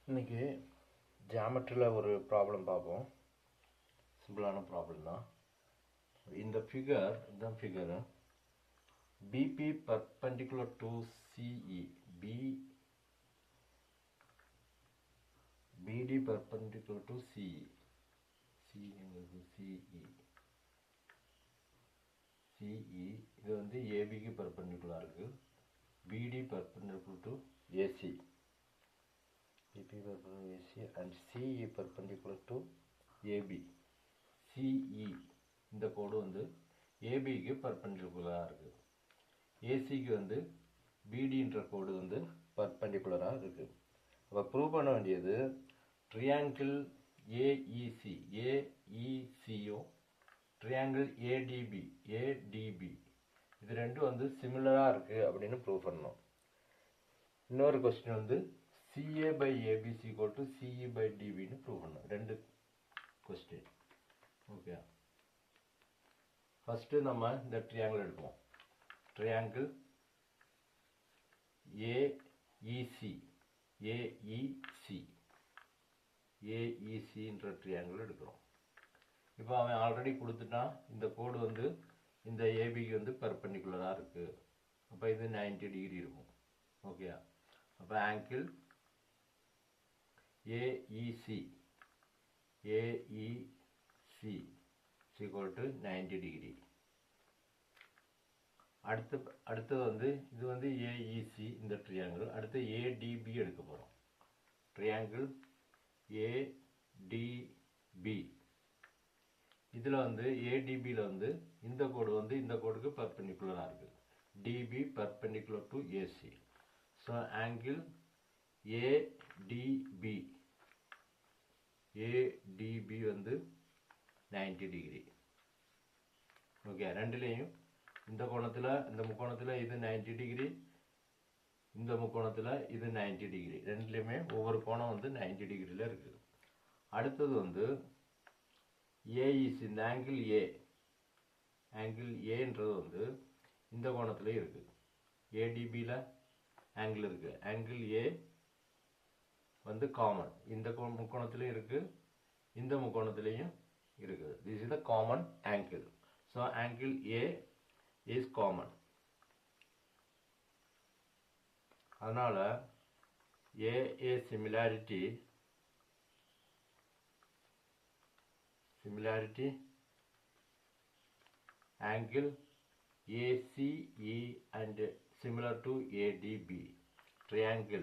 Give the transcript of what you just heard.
இன்னைக்கு ஜியாமெட்ரியில் ஒரு ப்ராப்ளம் பார்ப்போம். சிம்பிளான ப்ராப்ளம் தான். இந்த ஃபிகர் இதுதான் figure. BP perpendicular to CE, BD perpendicular to CE, சிங்கிறது சிஇ, சிஇ இது வந்து ஏபிக்கு பர்பெண்டிகுலராக இருக்குது. BD perpendicular to AC, BP perpendicular AC and CE perpendicular to AB. CE இந்த கோடு வந்து ABக்கு பர்பெண்டிகுலராக இருக்குது. ACக்கு வந்து BDன்ற கோடு வந்து பர்பெண்டிகுலராக இருக்குது. அப்போ ப்ரூவ் பண்ண வேண்டியது ட்ரையாங்கிள் ஏஇசியும் ட்ரையாங்கிள் ஏடிபி இது ரெண்டும் வந்து சிமிலராக இருக்குது அப்படின்னு ப்ரூவ் பண்ணணும். இன்னொரு கொஸ்டின் வந்து CA by ABC equal to CE by DB ன்னு ப்ரூவ் பண்ணணும். ரெண்டு கொஸ்டின். ஓகே, ஃபஸ்ட்டு நம்ம இந்த ட்ரையாங்கிள் எடுப்போம். ட்ரையாங்கிள் ஏஇசின்ற ட்ரையாங்கிள் எடுக்கிறோம். இப்போ அவன் ஆல்ரெடி கொடுத்துட்டான். இந்த கோடு வந்து இந்த ஏபிக்கு வந்து பர்பெண்டிகுலராக இருக்குது. அப்போ இது 90 டிகிரி இருக்கும். ஓகே, அப்போ angle AEC equal to 90 degree. அடுத்தது வந்து இது வந்து AEC இந்த ட்ரையாங்கிள். அடுத்து ADB எடுக்க போகிறோம். ட்ரையாங்கிள் ADB இதில் வந்து ADBயில் வந்து இந்த கோடு வந்து இந்த கோடுக்கு பர்பெண்டிகுலராக இருக்குது. DB perpendicular to AC. So angle ADB வந்து 90 டிகிரி. ஓகே, ரெண்டுலேயும் இந்த கோணத்தில் இந்த முக்கோணத்தில் இது 90 டிகிரி, இந்த முக்கோணத்தில் இது 90 டிகிரி. ரெண்டுலேயுமே ஒவ்வொரு கோணம் வந்து 90 டிகிரியில் இருக்குது. அடுத்தது வந்து ஏஇசி இந்த ஆங்கிள் ஏன்றது வந்து இந்த கோணத்துலேயும் இருக்குது. ஏடிபியில் ஆங்கிள் இருக்குது. ஆங்கிள் ஏ வந்து காமன் இந்த முக்கோணத்துலேயும் இருக்குது, இந்த முக்கோணத்துலேயும் இருக்குது. This is the common angle. So angle A is common. அதனால் ஏ similarity angle ACE and similar to ADB triangle